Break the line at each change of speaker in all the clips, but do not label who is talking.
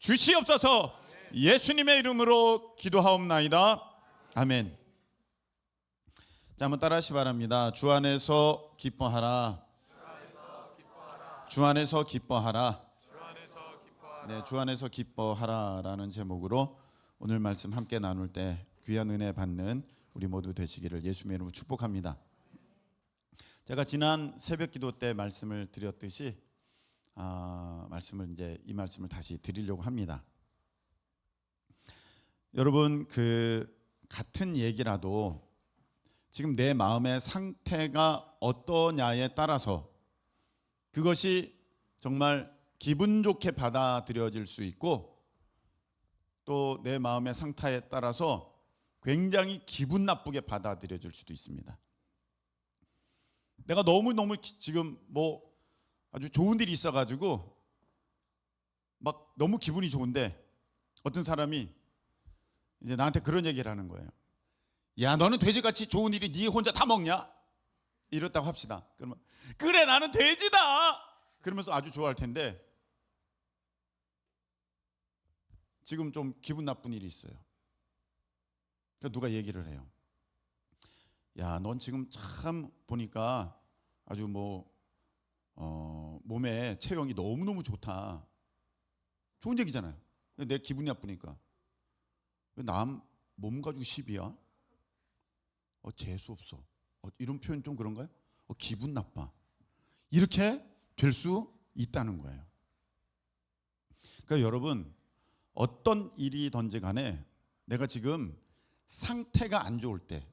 주시옵소서. 예수님의 이름으로 기도하옵나이다. 아멘. 자, 한번 따라하시 바랍니다. 주 안에서 기뻐하라. 주 안에서 기뻐하라. 네, 주 안에서 기뻐하라라는 제목으로 오늘 말씀 함께 나눌 때 귀한 은혜 받는 우리 모두 되시기를 예수님의 이름으로 축복합니다. 제가 지난 새벽 기도 때 말씀을 드렸듯이 이 말씀을 다시 드리려고 합니다. 여러분, 같은 얘기라도 지금 내 마음의 상태가 어떠냐에 따라서 그것이 정말 기분 좋게 받아들여질 수 있고, 또 내 마음의 상태에 따라서 굉장히 기분 나쁘게 받아들여질 수도 있습니다. 내가 너무너무 지금 아주 좋은 일이 있어가지고 막 너무 기분이 좋은데 어떤 사람이 이제 나한테 그런 얘기를 하는 거예요. 야, 너는 돼지같이 좋은 일이 네 혼자 다 먹냐? 이렇다고 합시다. 그러면 그래, 나는 돼지다! 그러면서 아주 좋아할 텐데 지금 좀 기분 나쁜 일이 있어요. 그러니까 누가 얘기를 해요. 야, 넌 지금 참 보니까 아주 몸에 체형이 너무너무 좋다. 좋은 얘기잖아요. 근데 내 기분이 나쁘니까. 왜 남 몸 가지고 시비야? 재수 없어. 이런 표현 좀 그런가요? 기분 나빠. 이렇게 될 수 있다는 거예요. 그러니까 여러분, 어떤 일이든지 간에 내가 지금 상태가 안 좋을 때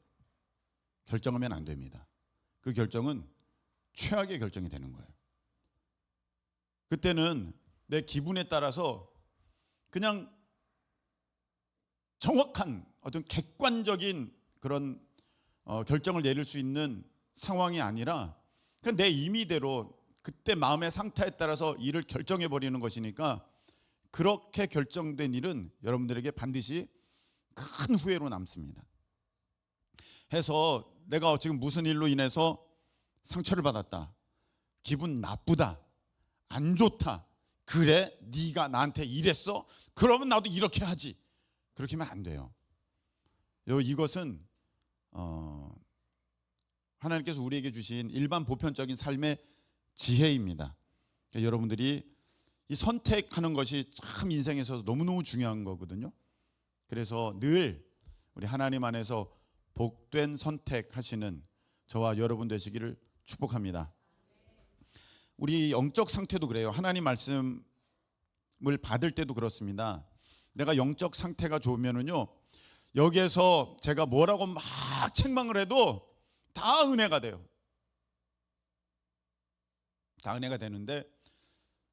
결정하면 안 됩니다. 그 결정은 최악의 결정이 되는 거예요. 그때는 내 기분에 따라서 그냥 정확한 어떤 객관적인 그런 결정을 내릴 수 있는 상황이 아니라 그냥 내 임의대로 그때 마음의 상태에 따라서 일을 결정해 버리는 것이니까, 그렇게 결정된 일은 여러분들에게 반드시 큰 후회로 남습니다. 해서 내가 지금 무슨 일로 인해서 상처를 받았다, 기분 나쁘다, 안 좋다, 그래 네가 나한테 이랬어? 그러면 나도 이렇게 하지. 그렇게 하면 안 돼요. 이것은 하나님께서 우리에게 주신 일반 보편적인 삶의 지혜입니다. 그러니까 여러분들이 이 선택하는 것이 참 인생에서 너무너무 중요한 거거든요. 그래서 늘 우리 하나님 안에서 복된 선택하시는 저와 여러분 되시기를 축복합니다. 우리 영적 상태도 그래요. 하나님 말씀을 받을 때도 그렇습니다. 내가 영적 상태가 좋으면은요, 여기에서 제가 뭐라고 막 책망을 해도 다 은혜가 돼요. 다 은혜가 되는데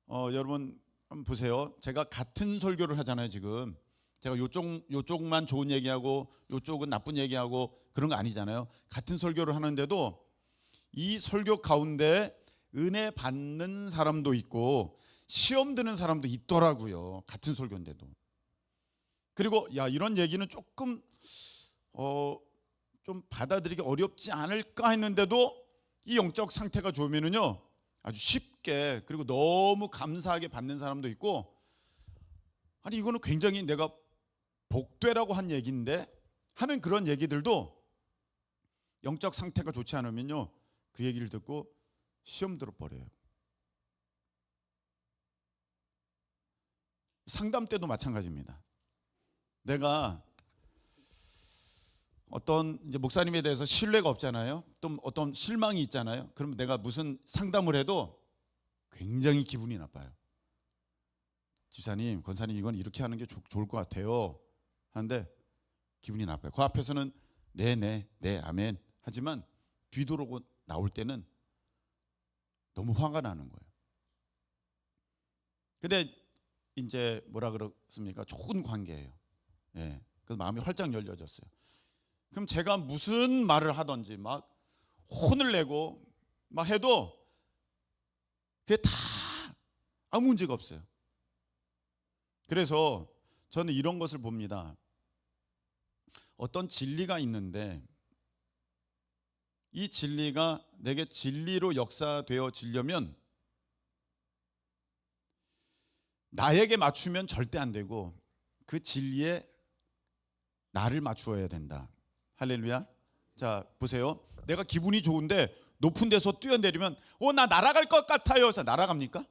여러분 한번 보세요. 제가 같은 설교를 하잖아요. 지금 제가 요쪽만 좋은 얘기하고 요쪽은 나쁜 얘기하고 그런 거 아니잖아요. 같은 설교를 하는데도 이 설교 가운데 은혜 받는 사람도 있고 시험 드는 사람도 있더라고요. 같은 설교인데도. 그리고 이런 얘기는 조금 좀 받아들이기 어렵지 않을까 했는데도 이 영적 상태가 좋으면은요, 아주 쉽게, 그리고 너무 감사하게 받는 사람도 있고, 아니 이거는 굉장히 내가 복되라고 한 얘기인데 하는 그런 얘기들도 영적 상태가 좋지 않으면요, 그 얘기를 듣고 시험 들어버려요. 상담 때도 마찬가지입니다. 내가 어떤 이제 목사님에 대해서 신뢰가 없잖아요. 또 어떤 실망이 있잖아요. 그럼 내가 무슨 상담을 해도 굉장히 기분이 나빠요. 집사님, 권사님, 이건 이렇게 하는 게 좋을 것 같아요 하는데 기분이 나빠요. 그 앞에서는 네, 아멘 하지만 뒤돌아고 나올 때는 너무 화가 나는 거예요. 근데 이제 뭐라 그렇습니까? 좋은 관계예요. 예. 그래서 마음이 활짝 열려졌어요. 그럼 제가 무슨 말을 하든지 막 혼을 내고 막 해도 그게 다 아무 문제가 없어요. 그래서 저는 이런 것을 봅니다. 어떤 진리가 있는데 이 진리가 내게 진리로 역사되어지려면 나에게 맞추면 절대 안 되고 그 진리에 나를 맞추어야 된다. 할렐루야. 자, 보세요. 내가 기분이 좋은데 높은 데서 뛰어내리면 나 날아갈 것 같아요. 그래서 날아갑니까?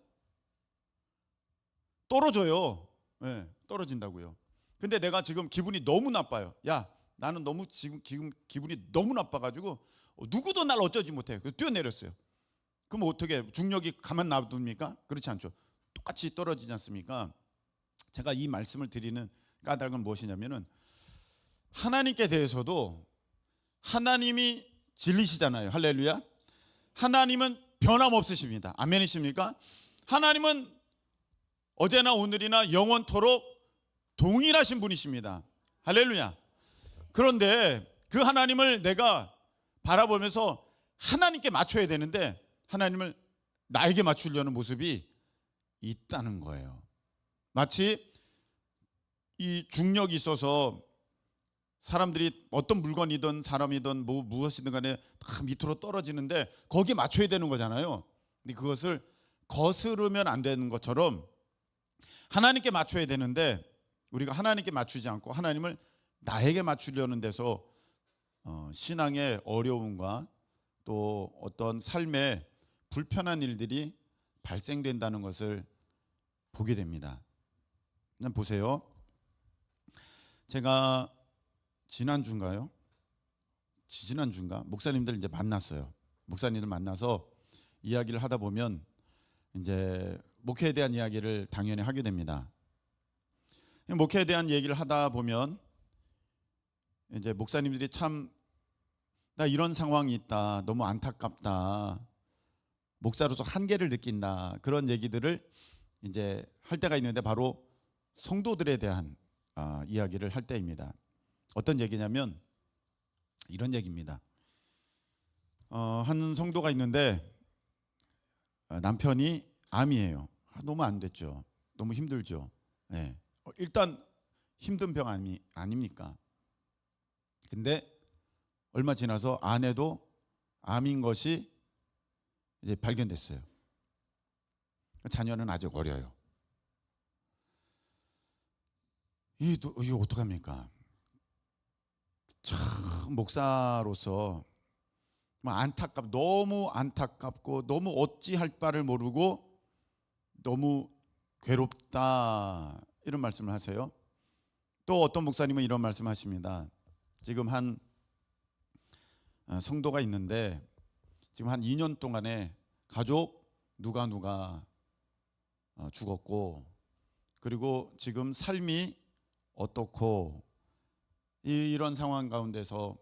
떨어져요. 네, 떨어진다고요. 근데 내가 지금 기분이 너무 나빠요. 야, 나는 너무 지금 기분이 너무 나빠가지고 누구도 날 어쩌지 못해. 그래서 뛰어내렸어요. 그럼 어떻게 중력이 가만 놔둡니까? 그렇지 않죠. 똑같이 떨어지지 않습니까? 제가 이 말씀을 드리는 까닭은 무엇이냐면은 하나님께 대해서도 하나님이 진리시잖아요. 할렐루야. 하나님은 변함없으십니다. 아멘이십니까? 하나님은 어제나 오늘이나 영원토록 동일하신 분이십니다. 할렐루야. 그런데 그 하나님을 내가 바라보면서 하나님께 맞춰야 되는데 하나님을 나에게 맞추려는 모습이 있다는 거예요. 마치 이 중력이 있어서 사람들이 어떤 물건이든 사람이든 무엇이든 간에 다 밑으로 떨어지는데 거기에 맞춰야 되는 거잖아요. 근데 그것을 거스르면 안 되는 것처럼 하나님께 맞춰야 되는데 우리가 하나님께 맞추지 않고 하나님을 나에게 맞추려는 데서 신앙의 어려움과 또 어떤 삶의 불편한 일들이 발생된다는 것을 보게 됩니다. 그냥 보세요. 제가 지난주인가 목사님들 이제 만났어요. 목사님들 만나서 이야기를 하다 보면 이제 목회에 대한 이야기를 당연히 하게 됩니다. 목회에 대한 얘기를 하다 보면 이제 목사님들이 참 나 이런 상황이 있다. 너무 안타깝다. 목사로서 한계를 느낀다. 그런 얘기들을 이제 할 때가 있는데 바로 성도들에 대한 이야기를 할 때입니다. 어떤 얘기냐면 이런 얘기입니다. 한 성도가 있는데 남편이 암이에요. 너무 안 됐죠. 너무 힘들죠. 네. 일단 힘든 병 아닙니까? 근데 얼마 지나서 아내도 암인 것이 이제 발견됐어요. 자녀는 아직 어려요. 이거 어떡합니까? 참 목사로서 너무 안타깝고 너무 어찌할 바를 모르고 너무 괴롭다 이런 말씀을 하세요. 또 어떤 목사님은 이런 말씀하십니다. 지금 한 성도가 있는데 지금 한 2년 동안에 가족 누가 죽었고 그리고 지금 삶이 어떻고 이런 상황 가운데서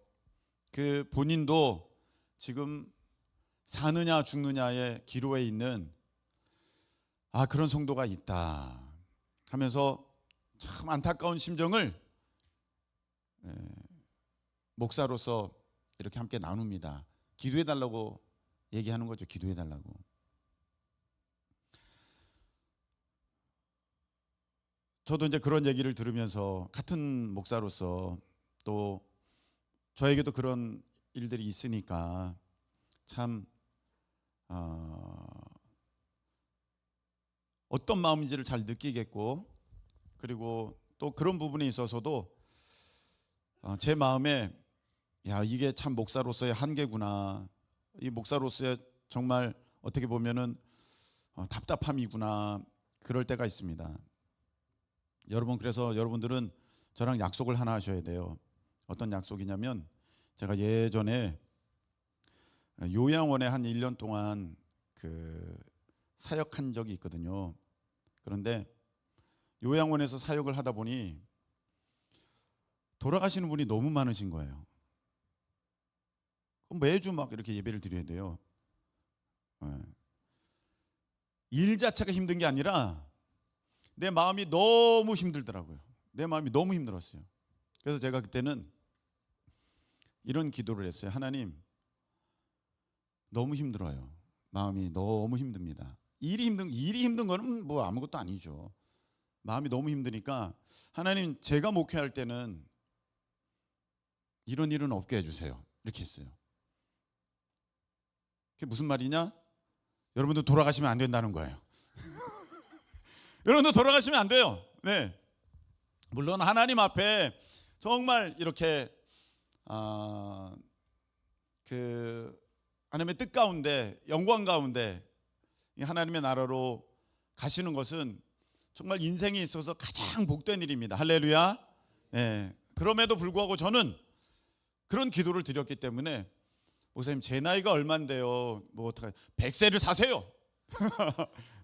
그 본인도 지금 사느냐 죽느냐의 기로에 있는 그런 성도가 있다 하면서 참 안타까운 심정을 목사로서 이렇게 함께 나눕니다. 기도해 달라고 얘기하는 거죠. 기도해 달라고. 저도 이제 그런 얘기를 들으면서 같은 목사로서 또 저에게도 그런 일들이 있으니까 참 어떤 마음인지를 잘 느끼겠고 그리고 또 그런 부분에 있어서도 제 마음에 이게 참 목사로서의 한계구나. 이 목사로서의 정말 어떻게 보면은 답답함이구나. 그럴 때가 있습니다. 여러분 그래서 여러분들은 저랑 약속을 하나 하셔야 돼요. 어떤 약속이냐면 제가 예전에 요양원에 한 1년 동안 그 사역한 적이 있거든요. 그런데 요양원에서 사역을 하다 보니 돌아가시는 분이 너무 많으신 거예요. 매주 막 이렇게 예배를 드려야 돼요. 일 자체가 힘든 게 아니라 내 마음이 너무 힘들더라고요. 내 마음이 너무 힘들었어요. 그래서 제가 그때는 이런 기도를 했어요. 하나님, 너무 힘들어요. 마음이 너무 힘듭니다. 일이 힘든 거는 뭐 아무것도 아니죠. 마음이 너무 힘드니까 하나님, 제가 목회할 때는 이런 일은 없게 해주세요. 이렇게 했어요. 그게 무슨 말이냐? 여러분들 돌아가시면 안 된다는 거예요. 여러분도 돌아가시면 안 돼요. 네. 물론 하나님 앞에 정말 이렇게 그 하나님의 뜻 가운데, 영광 가운데 하나님의 나라로 가시는 것은 정말 인생에 있어서 가장 복된 일입니다. 할렐루야. 예. 그럼에도 불구하고 저는 그런 기도를 드렸기 때문에, 목사님 제 나이가 얼만데요? 뭐 어떡해? 100세를 사세요.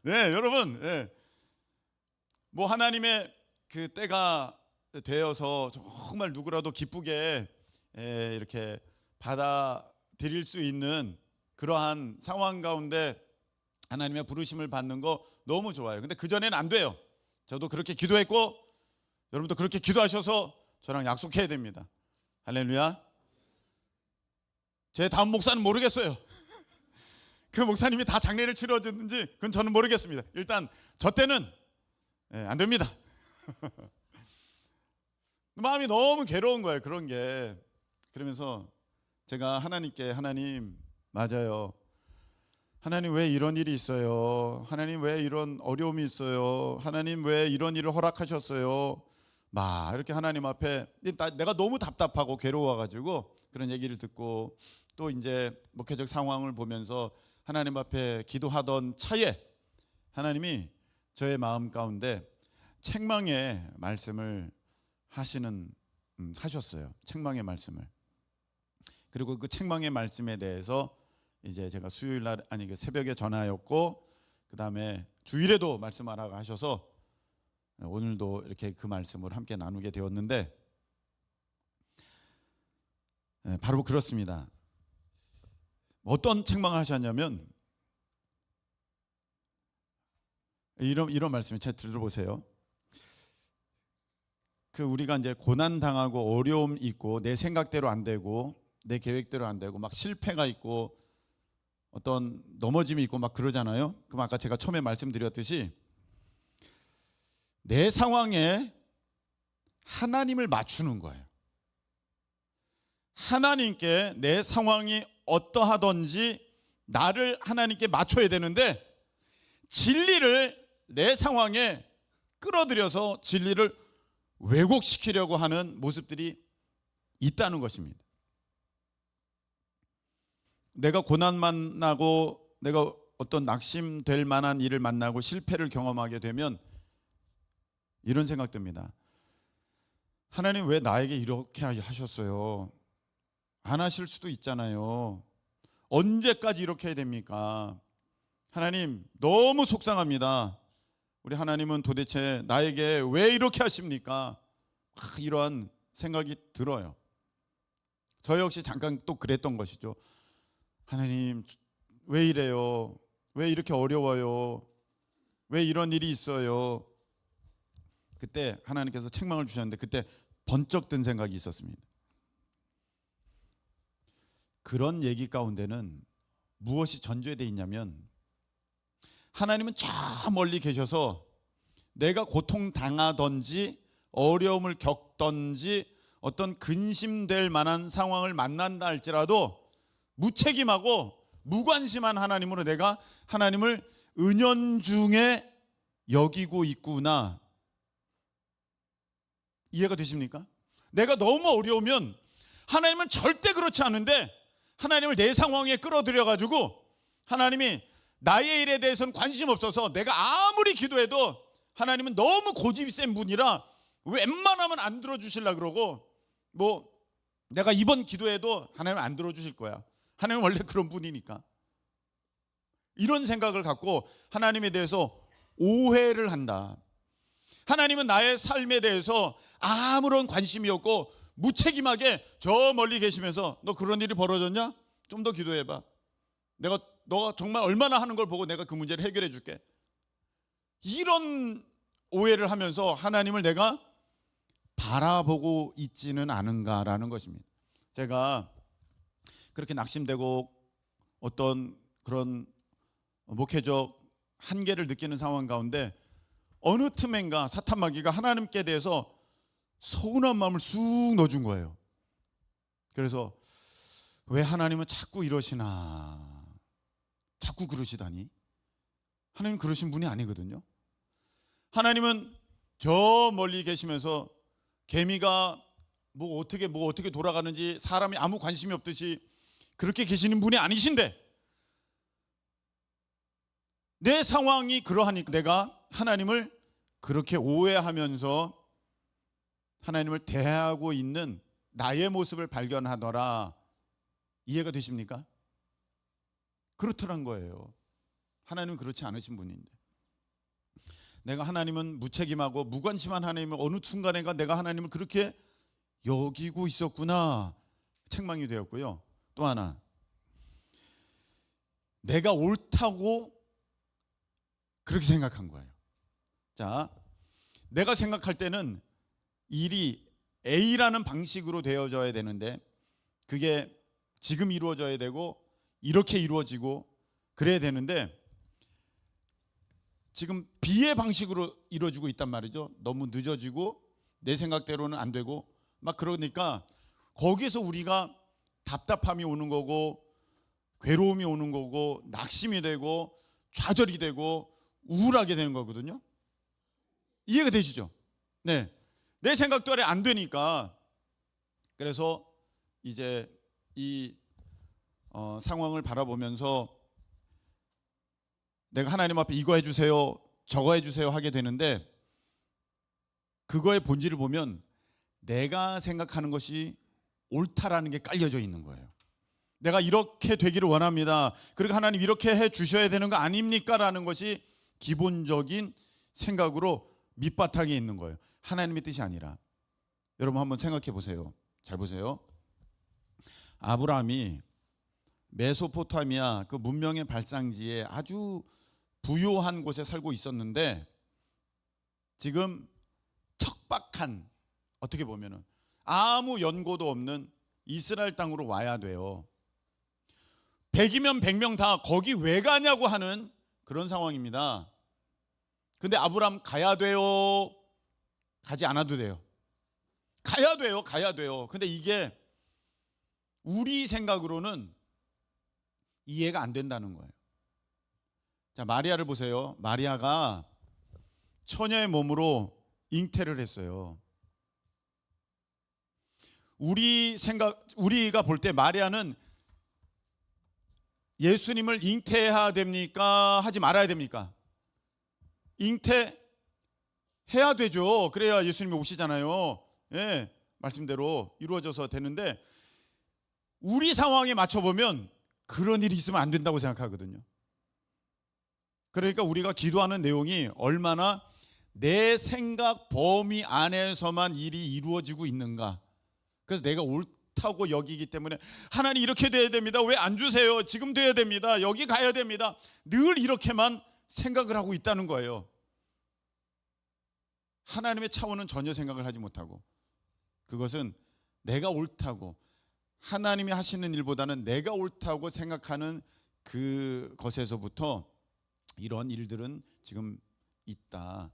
네, 여러분. 예. 뭐 하나님의 그 때가 되어서 정말 누구라도 기쁘게 이렇게 받아들일 수 있는 그러한 상황 가운데 하나님의 부르심을 받는 거 너무 좋아요. 근데 그전에는 안 돼요. 저도 그렇게 기도했고 여러분도 그렇게 기도하셔서 저랑 약속해야 됩니다. 할렐루야. 제 다음 목사는 모르겠어요. 그 목사님이 다 장례를 치러주든지 그건 저는 모르겠습니다. 일단 저 때는 안 됩니다. 마음이 너무 괴로운 거예요. 그런 게. 그러면서 제가 하나님께, 하나님 맞아요. 하나님 왜 이런 일이 있어요? 하나님 왜 이런 어려움이 있어요? 하나님 왜 이런 일을 허락하셨어요? 막 이렇게 하나님 앞에 내가 너무 답답하고 괴로워가지고 그런 얘기를 듣고, 또 이제 목회적 상황을 보면서 하나님 앞에 기도하던 차에 하나님이 저의 마음 가운데 책망의 말씀을 하셨어요. 책망의 말씀을. 그리고 그 책망의 말씀에 대해서 이제 제가 수요일 날 새벽에 전하였고, 그 다음에 주일에도 말씀하라고 하셔서 오늘도 이렇게 그 말씀을 함께 나누게 되었는데, 바로 그렇습니다. 어떤 책망을 하셨냐면 이런 말씀을 잘 들어보세요. 그 우리가 이제 고난 당하고 어려움 있고 내 생각대로 안 되고 내 계획대로 안 되고 막 실패가 있고 어떤 넘어짐이 있고 막 그러잖아요. 그럼 아까 제가 처음에 말씀드렸듯이 내 상황에 하나님을 맞추는 거예요. 하나님께 내 상황이 어떠하든지 나를 하나님께 맞춰야 되는데, 진리를 내 상황에 끌어들여서 진리를 왜곡시키려고 하는 모습들이 있다는 것입니다. 내가 고난 만나고 내가 어떤 낙심될 만한 일을 만나고 실패를 경험하게 되면 이런 생각 듭니다. 하나님 왜 나에게 이렇게 하셨어요? 안 하실 수도 있잖아요. 언제까지 이렇게 해야 됩니까? 하나님 너무 속상합니다. 우리 하나님은 도대체 나에게 왜 이렇게 하십니까? 이러한 생각이 들어요. 저 역시 잠깐 또 그랬던 것이죠. 하나님 왜 이래요? 왜 이렇게 어려워요? 왜 이런 일이 있어요? 그때 하나님께서 책망을 주셨는데 그때 번쩍 든 생각이 있었습니다. 그런 얘기 가운데는 무엇이 전제되어 있냐면, 하나님은 저 멀리 계셔서 내가 고통당하든지 어려움을 겪든지 어떤 근심될 만한 상황을 만난다 할지라도 무책임하고 무관심한 하나님으로 내가 하나님을 은연중에 여기고 있구나. 이해가 되십니까? 내가 너무 어려우면 하나님은 절대 그렇지 않은데 하나님을 내 상황에 끌어들여 가지고 하나님이 나의 일에 대해서는 관심 없어서 내가 아무리 기도해도 하나님은 너무 고집이 센 분이라 웬만하면 안 들어주시려고 그러고, 뭐 내가 이번 기도해도 하나님은 안 들어주실 거야. 하나님은 원래 그런 분이니까. 이런 생각을 갖고 하나님에 대해서 오해를 한다. 하나님은 나의 삶에 대해서 아무런 관심이 없고 무책임하게 저 멀리 계시면서 너 그런 일이 벌어졌냐? 좀 더 기도해봐. 너가 정말 얼마나 하는 걸 보고 내가 그 문제를 해결해 줄게. 이런 오해를 하면서 하나님을 내가 바라보고 있지는 않은가라는 것입니다. 제가 그렇게 낙심되고 어떤 그런 목회적 한계를 느끼는 상황 가운데 어느 틈엔가 사탄 마귀가 하나님께 대해서 서운한 마음을 쑥 넣어준 거예요. 그래서 왜 하나님은 자꾸 이러시나, 자꾸 그러시다니. 하나님 그러신 분이 아니거든요. 하나님은 저 멀리 계시면서 개미가 뭐 어떻게 돌아가는지 사람이 아무 관심이 없듯이 그렇게 계시는 분이 아니신데, 내 상황이 그러하니까 내가 하나님을 그렇게 오해하면서 하나님을 대하고 있는 나의 모습을 발견하더라. 이해가 되십니까? 그렇더란 거예요. 하나님은 그렇지 않으신 분인데, 내가 하나님은 무책임하고 무관심한 하나님을 어느 순간에가 내가 하나님을 그렇게 여기고 있었구나, 책망이 되었고요. 또 하나, 내가 옳다고 그렇게 생각한 거예요. 자, 내가 생각할 때는 일이 A라는 방식으로 되어져야 되는데 그게 지금 이루어져야 되고 이렇게 이루어지고 그래야 되는데 지금 B의 방식으로 이루어지고 있단 말이죠. 너무 늦어지고 내 생각대로는 안 되고 막 그러니까 거기에서 우리가 답답함이 오는 거고 괴로움이 오는 거고 낙심이 되고 좌절이 되고 우울하게 되는 거거든요. 이해가 되시죠? 네, 내 생각대로 안 되니까. 그래서 이제 이 상황을 바라보면서 내가 하나님 앞에 이거 해주세요, 저거 해주세요 하게 되는데, 그거의 본질을 보면 내가 생각하는 것이 옳다라는 게 깔려져 있는 거예요. 내가 이렇게 되기를 원합니다. 그리고 하나님 이렇게 해 주셔야 되는 거 아닙니까? 라는 것이 기본적인 생각으로 밑바탕에 있는 거예요. 하나님의 뜻이 아니라. 여러분 한번 생각해 보세요. 잘 보세요. 아브라함이 메소포타미아 그 문명의 발상지에 아주 부요한 곳에 살고 있었는데 지금 척박한, 어떻게 보면은 아무 연고도 없는 이스라엘 땅으로 와야 돼요. 100이면 100명 다 거기 왜 가냐고 하는 그런 상황입니다. 근데 아브라함 가야 돼요? 가지 않아도 돼요? 가야 돼요. 가야 돼요. 근데 이게 우리 생각으로는 이해가 안 된다는 거예요. 자, 마리아를 보세요. 마리아가 처녀의 몸으로 잉태를 했어요. 우리가 볼 때 마리아는 예수님을 잉태해야 됩니까? 하지 말아야 됩니까? 잉태해야 되죠. 그래야 예수님이 오시잖아요. 예, 말씀대로 이루어져서 되는데 우리 상황에 맞춰보면 그런 일이 있으면 안 된다고 생각하거든요. 그러니까 우리가 기도하는 내용이 얼마나 내 생각 범위 안에서만 일이 이루어지고 있는가. 그래서 내가 옳다고 여기기 때문에 하나님 이렇게 돼야 됩니다. 왜 안 주세요? 지금 돼야 됩니다. 여기 가야 됩니다. 늘 이렇게만 생각을 하고 있다는 거예요. 하나님의 차원은 전혀 생각을 하지 못하고, 그것은 내가 옳다고, 하나님이 하시는 일보다는 내가 옳다고 생각하는 그것에서부터 이런 일들은 지금 있다.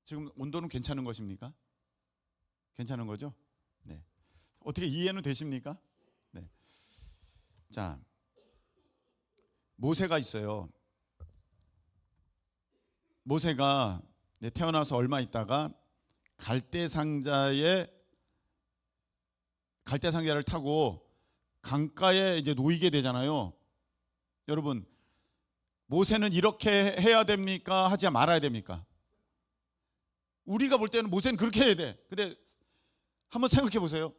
지금 온도는 괜찮은 것입니까? 괜찮은 거죠? 네. 어떻게 이해는 되십니까? 네. 자, 모세가 있어요. 모세가 태어나서 얼마 있다가 갈대 상자를 타고 강가에 이제 놓이게 되잖아요. 여러분, 모세는 이렇게 해야 됩니까? 하지 말아야 됩니까? 우리가 볼 때는 모세는 그렇게 해야 돼. 근데 한번 생각해 보세요.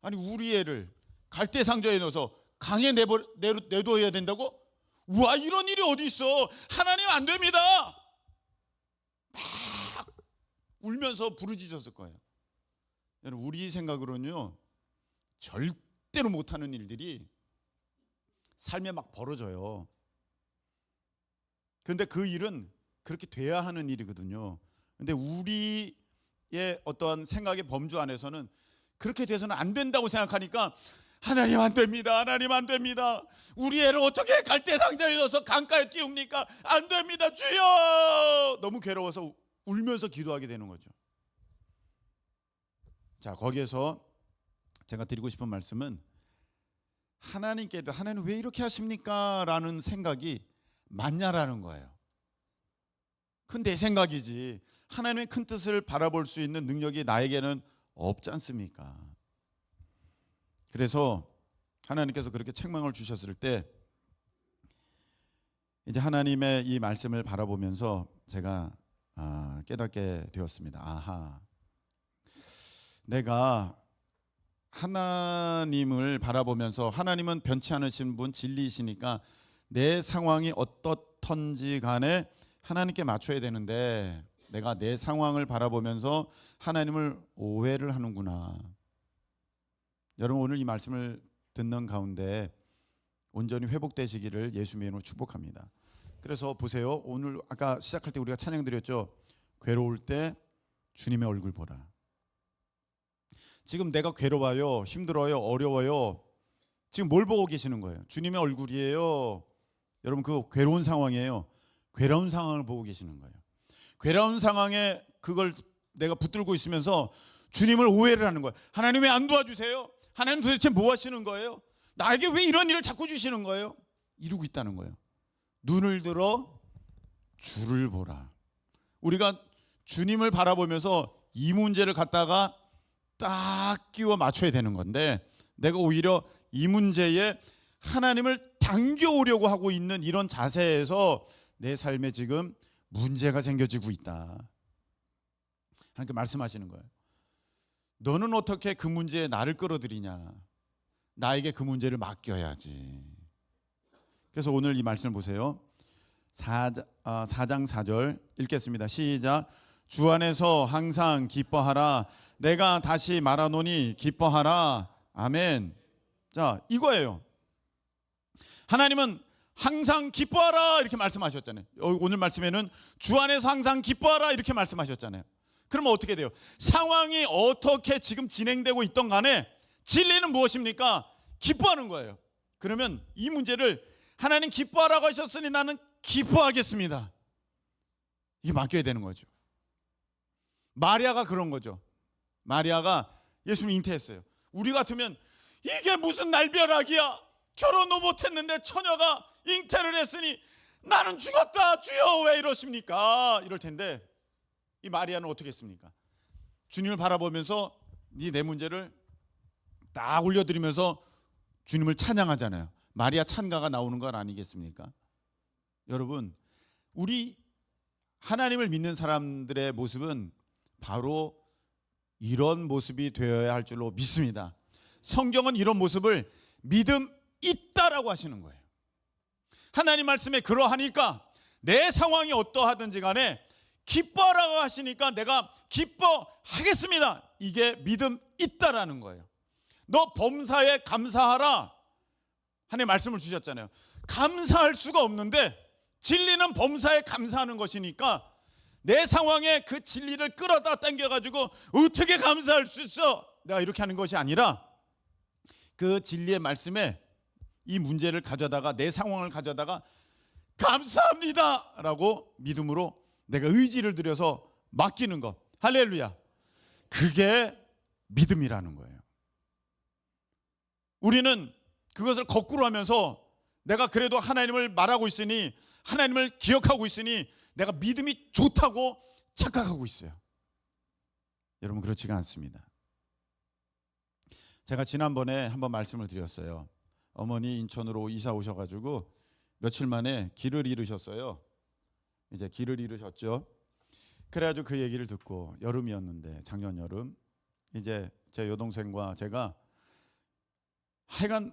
아니, 우리 애를 갈대 상자에 넣어서 강에 내둬야 된다고? 우와, 이런 일이 어디 있어? 하나님 안 됩니다. 막 울면서 부르짖었을 거예요. 여러분, 우리 생각으로는요 절대로 못하는 일들이 삶에 막 벌어져요. 그런데 그 일은 그렇게 돼야 하는 일이거든요. 근데 우리의 어떠한 생각의 범주 안에서는 그렇게 돼서는 안 된다고 생각하니까 하나님 안 됩니다. 하나님 안 됩니다. 우리 애를 어떻게 갈대 상자에 넣어서 강가에 띄웁니까? 안 됩니다. 주여! 너무 괴로워서 울면서 기도하게 되는 거죠. 자, 거기에서 제가 드리고 싶은 말씀은 하나님께도 하나님 왜 이렇게 하십니까? 라는 생각이 맞냐라는 거예요. 그건 내 생각이지. 하나님의 큰 뜻을 바라볼 수 있는 능력이 나에게는 없지 않습니까? 그래서 하나님께서 그렇게 책망을 주셨을 때 이제 하나님의 이 말씀을 바라보면서 제가 깨닫게 되었습니다. 아하, 내가 하나님을 바라보면서, 하나님은 변치 않으신 분, 진리이시니까 내 상황이 어떻든지 간에 하나님께 맞춰야 되는데 내가 내 상황을 바라보면서 하나님을 오해를 하는구나. 여러분, 오늘 이 말씀을 듣는 가운데 온전히 회복되시기를 예수님의 이름으로 축복합니다. 그래서 보세요. 오늘 아까 시작할 때 우리가 찬양 드렸죠. 괴로울 때 주님의 얼굴 보라. 지금 내가 괴로워요, 힘들어요, 어려워요. 지금 뭘 보고 계시는 거예요? 주님의 얼굴이에요. 여러분, 그 괴로운 상황이에요. 괴로운 상황을 보고 계시는 거예요. 괴로운 상황에 그걸 내가 붙들고 있으면서 주님을 오해를 하는 거예요. 하나님 왜 안 도와주세요? 하나님 도대체 뭐 하시는 거예요? 나에게 왜 이런 일을 자꾸 주시는 거예요? 이러고 있다는 거예요. 눈을 들어 주를 보라. 우리가 주님을 바라보면서 이 문제를 갖다가 딱 끼워 맞춰야 되는 건데, 내가 오히려 이 문제에 하나님을 당겨오려고 하고 있는 이런 자세에서 내 삶에 지금 문제가 생겨지고 있다. 하나님께 말씀하시는 거예요. 너는 어떻게 그 문제에 나를 끌어들이냐? 나에게 그 문제를 맡겨야지. 그래서 오늘 이 말씀을 보세요. 4장 4절 읽겠습니다. 시작. 주 안에서 항상 기뻐하라. 내가 다시 말하노니 기뻐하라. 아멘. 자, 이거예요. 하나님은 항상 기뻐하라 이렇게 말씀하셨잖아요. 오늘 말씀에는 주 안에서 항상 기뻐하라 이렇게 말씀하셨잖아요. 그러면 어떻게 돼요? 상황이 어떻게 지금 진행되고 있던 간에 진리는 무엇입니까? 기뻐하는 거예요. 그러면 이 문제를 하나님 기뻐하라고 하셨으니 나는 기뻐하겠습니다. 이게 맡겨야 되는 거죠. 마리아가 그런 거죠. 마리아가 예수님 잉태했어요. 우리 같으면 이게 무슨 날벼락이야? 결혼도 못했는데 처녀가 잉태를 했으니 나는 죽었다. 주여 왜 이러십니까? 이럴 텐데 이 마리아는 어떻게 했습니까? 주님을 바라보면서 내 문제를 딱 올려드리면서 주님을 찬양하잖아요. 마리아 찬가가 나오는 것 아니겠습니까? 여러분, 우리 하나님을 믿는 사람들의 모습은 바로 이런 모습이 되어야 할 줄로 믿습니다. 성경은 이런 모습을 믿음 있다라고 하시는 거예요. 하나님 말씀에 그러하니까 내 상황이 어떠하든지 간에 기뻐하라고 하시니까 내가 기뻐하겠습니다. 이게 믿음 있다라는 거예요. 너 범사에 감사하라. 하나님 말씀을 주셨잖아요. 감사할 수가 없는데 진리는 범사에 감사하는 것이니까 내 상황에 그 진리를 끌어다 당겨가지고 어떻게 감사할 수 있어? 내가 이렇게 하는 것이 아니라 그 진리의 말씀에 이 문제를 가져다가, 내 상황을 가져다가 감사합니다 라고 믿음으로 내가 의지를 들여서 맡기는 것. 할렐루야. 그게 믿음이라는 거예요. 우리는 그것을 거꾸로 하면서 내가 그래도 하나님을 말하고 있으니, 하나님을 기억하고 있으니 내가 믿음이 좋다고 착각하고 있어요. 여러분, 그렇지가 않습니다. 제가 지난번에 한번 말씀을 드렸어요. 어머니 인천으로 이사 오셔가지고 며칠 만에 길을 잃으셨어요. 이제 길을 잃으셨죠. 그래가지고 그 얘기를 듣고, 여름이었는데 작년 여름, 이제 제 여동생과 제가 하여간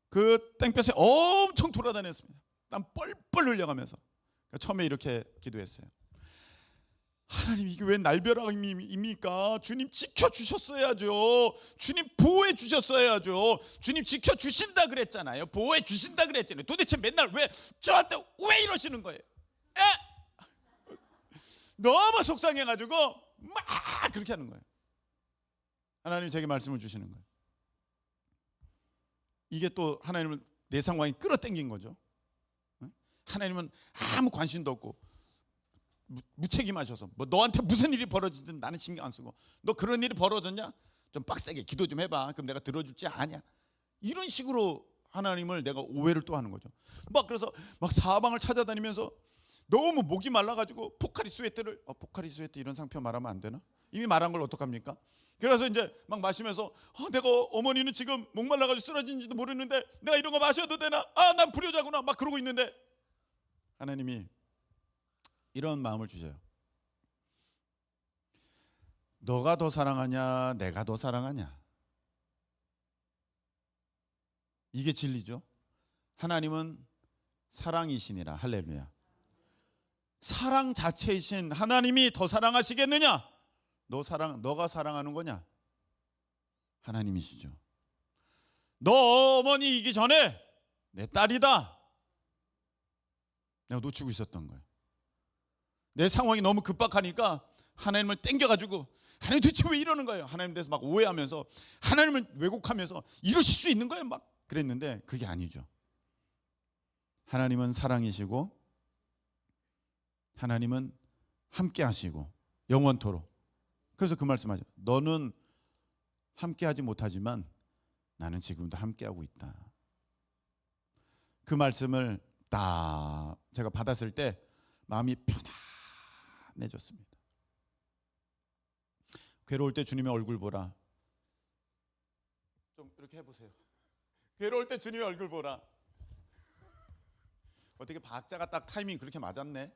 그 땡볕에 엄청 돌아다녔습니다. 땀 뻘뻘 흘려가면서. 처음에 이렇게 기도했어요. 하나님, 이게 왜 날벼락입니까? 주님 지켜주셨어야죠. 주님 보호해 주셨어야죠. 주님 지켜주신다 그랬잖아요. 보호해 주신다 그랬잖아요. 도대체 맨날 왜 저한테 왜 이러시는 거예요? 너무 속상해가지고 막 그렇게 하는 거예요. 하나님 제게 말씀을 주시는 거예요. 이게 또 하나님을 내 상황이 끌어당긴 거죠. 하나님은 아무 관심도 없고 무책임하셔서 뭐 너한테 무슨 일이 벌어지든 나는 신경 안 쓰고, 너 그런 일이 벌어졌냐? 좀 빡세게 기도 좀 해봐. 그럼 내가 들어줄지 아냐? 이런 식으로 하나님을 내가 오해를 또 하는 거죠. 막 그래서 막 사방을 찾아다니면서 너무 목이 말라가지고 포카리 스웨트를 포카리 스웨트 이런 상표 말하면 안 되나? 이미 말한 걸 어떡합니까? 그래서 이제 막 마시면서 내가 어머니는 지금 목 말라가지고 쓰러진지도 모르는데 내가 이런 거 마셔도 되나? 난 불효자구나 막 그러고 있는데 하나님이 이런 마음을 주세요. 너가 더 사랑하냐 내가 더 사랑하냐? 이게 진리죠. 하나님은 사랑이시니라. 할렐루야. 사랑 자체이신 하나님이 더 사랑하시겠느냐? 너가 사랑하는 거냐? 하나님이시죠. 너 어머니이기 전에 내 딸이다. 내가 놓치고 있었던 거예요. 내 상황이 너무 급박하니까 하나님을 땡겨가지고 하나님 도대체 왜 이러는 거예요? 하나님 대해서 막 오해하면서 하나님을 왜곡하면서 이러실 수 있는 거예요? 막 그랬는데 그게 아니죠. 하나님은 사랑이시고 하나님은 함께 하시고 영원토록. 그래서 그 말씀하죠. 너는 함께 하지 못하지만 나는 지금도 함께 하고 있다. 그 말씀을 딱 제가 받았을 때 마음이 편안해졌습니다. 괴로울 때 주님의 얼굴 보라. 좀 이렇게 해보세요. 괴로울 때 주님의 얼굴 보라. 어떻게 박자가 딱 타이밍 그렇게 맞았네.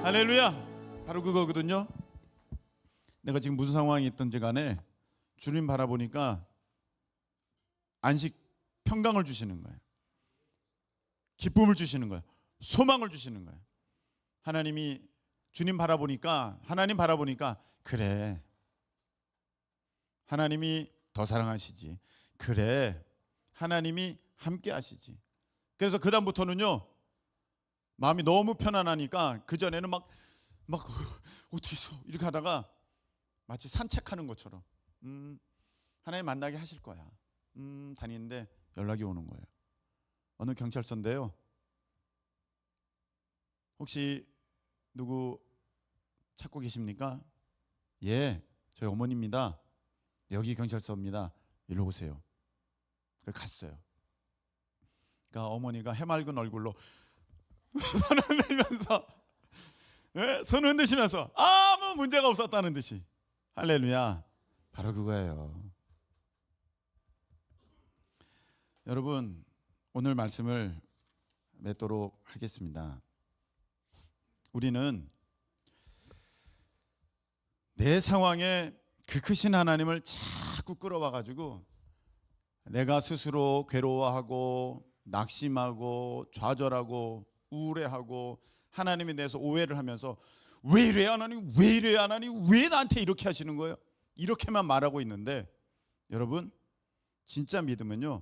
할렐루야. 바로 그거거든요. 내가 지금 무슨 상황이 있든지 간에 주님 바라보니까 안식 평강을 주시는 거예요. 기쁨을 주시는 거예요. 소망을 주시는 거예요. 하나님이 주님 바라보니까 그래. 하나님이 더 사랑하시지. 그래. 하나님이 함께 하시지. 그래서 그다음부터는요. 마음이 너무 편안하니까 그전에는 막 어떻게 해서 이렇게 하다가 마치 산책하는 것처럼 하나님 만나게 하실 거야. 다니는데 연락이 오는 거예요. 어느 경찰서인데요. 혹시 누구 찾고 계십니까? 예, 저희 어머니입니다. 여기 경찰서입니다. 일로 오세요. 갔어요. 그러니까 어머니가 해맑은 얼굴로 손을 흔들면서 손을 흔드시면서 아무 문제가 없었다는 듯이. 할렐루야. 바로 그거예요. 여러분, 오늘 말씀을 맺도록 하겠습니다. 우리는 내 상황에 그 크신 하나님을 자꾸 끌어와가지고 내가 스스로 괴로워하고 낙심하고 좌절하고 우울해하고 하나님에 대해서 오해를 하면서 왜 이래 하나님, 왜 이래 하나님, 왜 나한테 이렇게 하시는 거예요? 이렇게만 말하고 있는데 여러분, 진짜 믿으면요,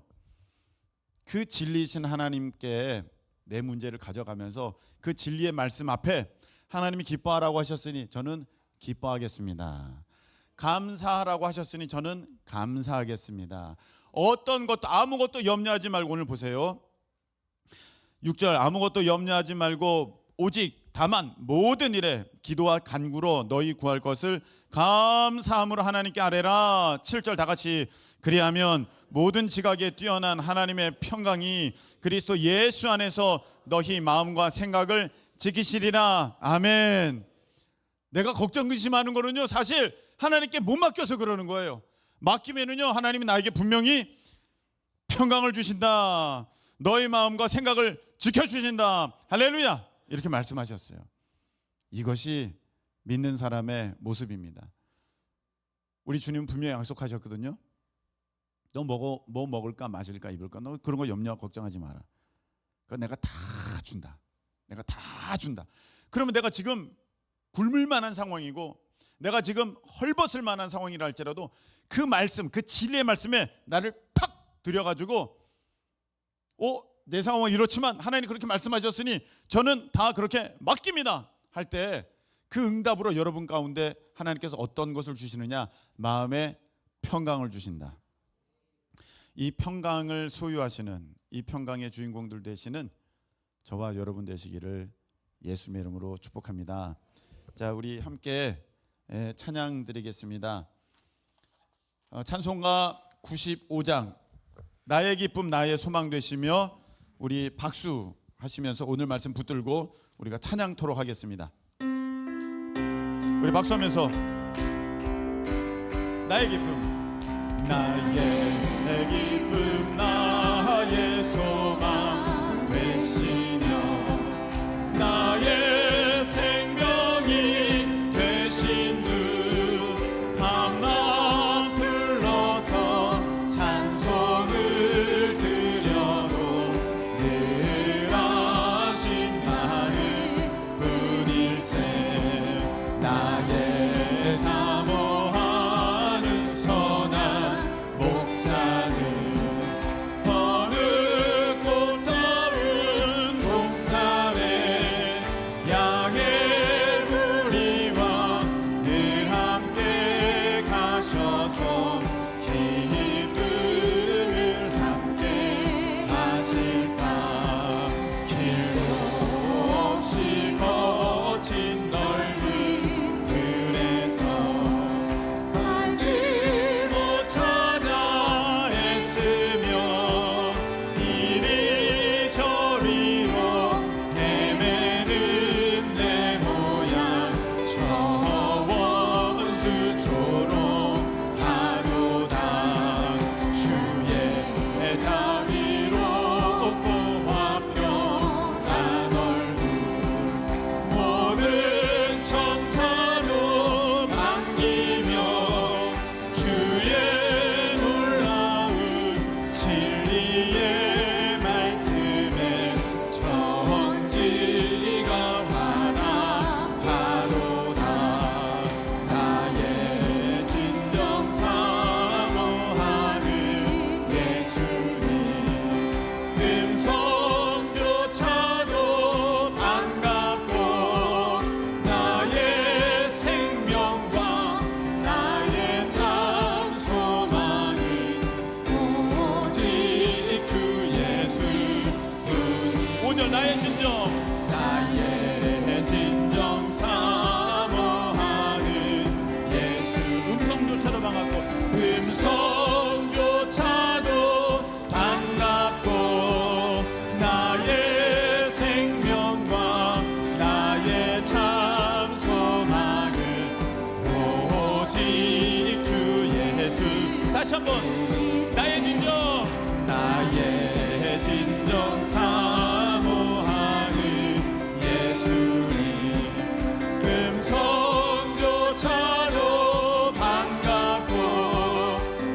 그 진리이신 하나님께 내 문제를 가져가면서 그 진리의 말씀 앞에 하나님이 기뻐하라고 하셨으니 저는 기뻐하겠습니다. 감사하라고 하셨으니 저는 감사하겠습니다. 어떤 것도 아무것도 염려하지 말고, 오늘 보세요. 6절, 아무것도 염려하지 말고 오직 다만 모든 일에 기도와 간구로 너희 구할 것을 감사함으로 하나님께 아뢰라. 7절 다 같이, 그리하면 모든 지각에 뛰어난 하나님의 평강이 그리스도 예수 안에서 너희 마음과 생각을 지키시리라. 아멘. 내가 걱정 근심하는 거는요, 사실 하나님께 못 맡겨서 그러는 거예요. 맡기면은요, 하나님이 나에게 분명히 평강을 주신다. 너희 마음과 생각을 지켜주신다. 할렐루야. 이렇게 말씀하셨어요. 이것이 믿는 사람의 모습입니다. 우리 주님 분명히 약속하셨거든요. 너 뭐 먹을까 마실까 입을까, 너 그런 거 염려 걱정하지 마라. 그거 내가 다 준다. 내가 다 준다. 그러면 내가 지금 굶을 만한 상황이고 내가 지금 헐벗을 만한 상황이라 할지라도 그 말씀, 그 진리의 말씀에 나를 탁 들여가지고 내 상황은 이렇지만 하나님이 그렇게 말씀하셨으니 저는 다 그렇게 맡깁니다 할 때 그 응답으로 여러분 가운데 하나님께서 어떤 것을 주시느냐? 마음의 평강을 주신다. 이 평강을 소유하시는, 이 평강의 주인공들 되시는 저와 여러분 되시기를 예수님의 이름으로 축복합니다. 자, 우리 함께 찬양 드리겠습니다. 찬송가 95장 나의 기쁨 나의 소망 되시며, 우리 박수 하시면서 오늘 말씀 붙들고 우리가 찬양토록 하겠습니다. 우리 박수하면서 나의 기쁨 나의 기쁨 나의 소망 되시며 나의 생명이 되신 주 밤낮 불러서 찬송을 드려도 늘 하신 마음 뿐일세. 나의 사모하는 선한 목자는 어느 꽃다운 동산에 양의 무리와 늘 함께 가셔서 기쁨을 함께 하실까. 길도 없이 거친 넓은 들에서 발길 못 찾아 애쓰며 이리저리로 헤매는 내 모양 저 원수처럼 하도다. 주의 자비로 보아 평안 얼굴 모든 천사도 반기며 주의 놀라운 진리의 말씀에 정지가 화답하도다. 나의 진정 사모하는 예수님 음성조차도 반갑고 나의 생명과 나의 참 소망은 오직 주 예수 뿐. 5절 나의 진정 사모하는 예수 음성조차도 반갑고 음성조차도 반갑고 나의 생명과 나의 참 소망은 오직 주 예수. 다시 한번 나의 진정 사모하는 예수님 음성조차도 반갑고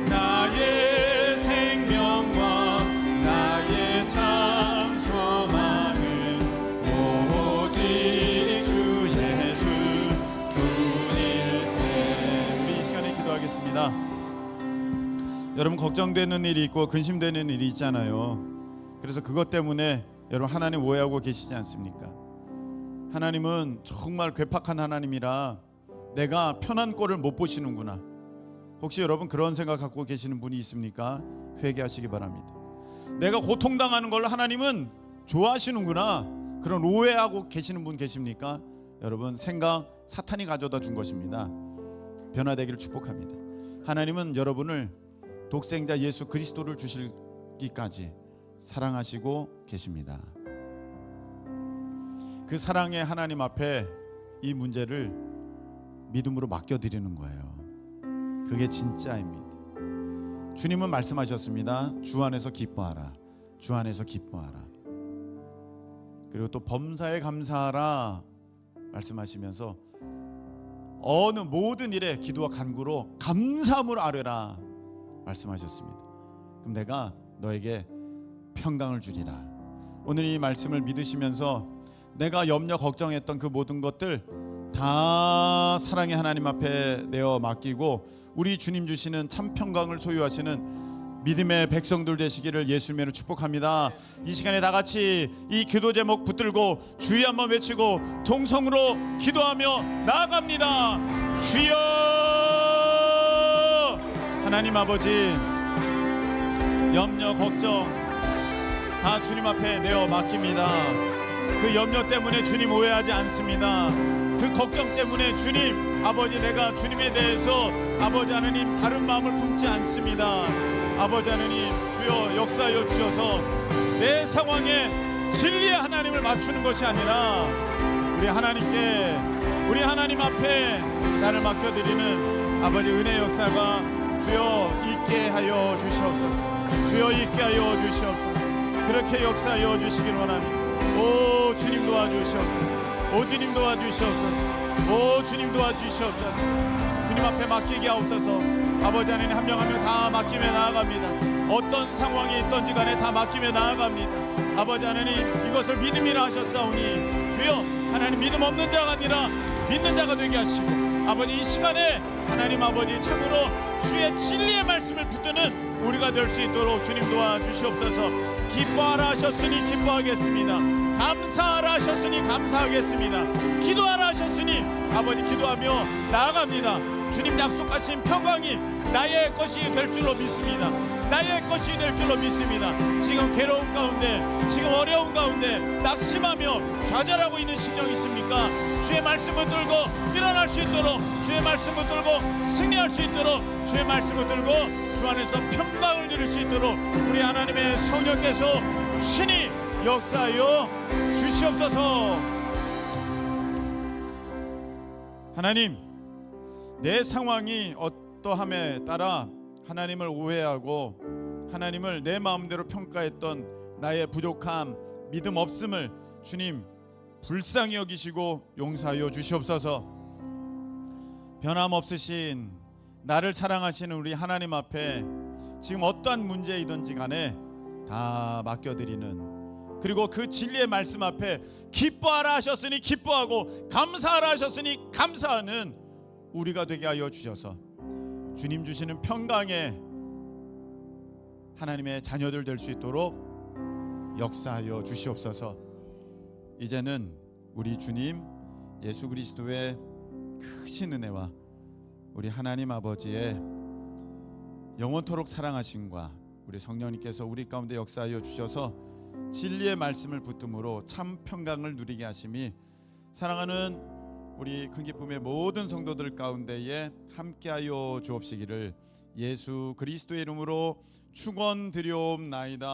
나의 생명과 나의 참 소망은 오직 주 예수 뿐일세. 우리 이 시간에 기도하겠습니다. 여러분 걱정되는 일이 있고 근심되는 일이 있잖아요. 그래서 그것 때문에 여러분 하나님 오해하고 계시지 않습니까? 하나님은 정말 괴팍한 하나님이라 내가 편한 꼴을 못 보시는구나, 혹시 여러분 그런 생각 갖고 계시는 분이 있습니까? 회개하시기 바랍니다. 내가 고통당하는 걸 하나님은 좋아하시는구나, 그런 오해하고 계시는 분 계십니까? 여러분, 생각 사탄이 가져다 준 것입니다. 변화되기를 축복합니다. 하나님은 여러분을 독생자 예수 그리스도를 주시기까지 사랑하시고 계십니다. 그 사랑의 하나님 앞에 이 문제를 믿음으로 맡겨드리는 거예요. 그게 진짜입니다. 주님은 말씀하셨습니다. 주 안에서 기뻐하라. 주 안에서 기뻐하라. 그리고 또 범사에 감사하라 말씀하시면서 어느 모든 일에 기도와 간구로 감사함으로 아뢰라 말씀하셨습니다. 그럼 내가 너에게 평강을 주리라. 오늘 이 말씀을 믿으시면서 내가 염려 걱정했던 그 모든 것들 다 사랑의 하나님 앞에 내어 맡기고 우리 주님 주시는 참 평강을 소유하시는 믿음의 백성들 되시기를 예수님으로 축복합니다. 이 시간에 다 같이 이 기도 제목 붙들고 주여 한번 외치고 통성으로 기도하며 나아갑니다. 주여, 하나님 아버지, 염려 걱정 다 주님 앞에 내어 맡깁니다. 그 염려 때문에 주님 오해하지 않습니다. 그 걱정 때문에 주님 아버지, 내가 주님에 대해서 아버지 하나님 다른 마음을 품지 않습니다. 아버지 하나님, 주여 역사하여 주셔서 내 상황에 진리의 하나님을 맞추는 것이 아니라 우리 하나님께, 우리 하나님 앞에 나를 맡겨드리는 아버지 은혜 역사가 주여 있게 하여 주시옵소서. 주여 있게 하여 주시옵소서. 그렇게 역사하여 주시길 원합니다. 오 주님 도와주시옵소서. 오 주님 도와주시옵소서. 오 주님 도와주시옵소서. 주님 앞에 맡기게 하옵소서. 아버지 하나님, 한 명 한 명 다 맡기며 나아갑니다. 어떤 상황이 있던지 간에 다 맡기며 나아갑니다. 아버지 하나님, 이것을 믿음이라 하셨사오니 주여 하나님, 믿음 없는 자가 아니라 믿는 자가 되게 하시고 아버지, 이 시간에 하나님 아버지 참으로 주의 진리의 말씀을 붙드는 우리가 될 수 있도록 주님 도와주시옵소서. 기뻐하라 하셨으니 기뻐하겠습니다. 감사하라 하셨으니 감사하겠습니다. 기도하라 하셨으니 아버지 기도하며 나아갑니다. 주님 약속하신 평강이 나의 것이 될 줄로 믿습니다. 나의 것이 될 줄로 믿습니다. 지금 괴로운 가운데, 지금 어려운 가운데 낙심하며 좌절하고 있는 심령이 있습니까? 주의 말씀을 들고 일어날 수 있도록, 주의 말씀을 들고 승리할 수 있도록, 주의 말씀을 들고 주 안에서 평강을 누릴 수 있도록 우리 하나님의 성령께서 신이 역사하여 주시옵소서. 하나님, 내 상황이 어떠함에 따라 하나님을 오해하고 하나님을 내 마음대로 평가했던 나의 부족함, 믿음 없음을 주님 불쌍히 여기시고 용서하여 주시옵소서. 변함없으신 나를 사랑하시는 우리 하나님 앞에 지금 어떠한 문제이든지 간에 다 맡겨드리는, 그리고 그 진리의 말씀 앞에 기뻐하라 하셨으니 기뻐하고 감사하라 하셨으니 감사하는 우리가 되게 하여 주셔서 주님 주시는 평강에 하나님의 자녀들 될 수 있도록 역사하여 주시옵소서. 이제는 우리 주님 예수 그리스도의 크신 은혜와 우리 하나님 아버지의 영원토록 사랑하심과 우리 성령님께서 우리 가운데 역사하여 주셔서 진리의 말씀을 붙듦으로 참 평강을 누리게 하심이 사랑하는 우리 큰 기쁨의 모든 성도들 가운데에 함께하여 주옵시기를 예수 그리스도의 이름으로 축원드리옵나이다.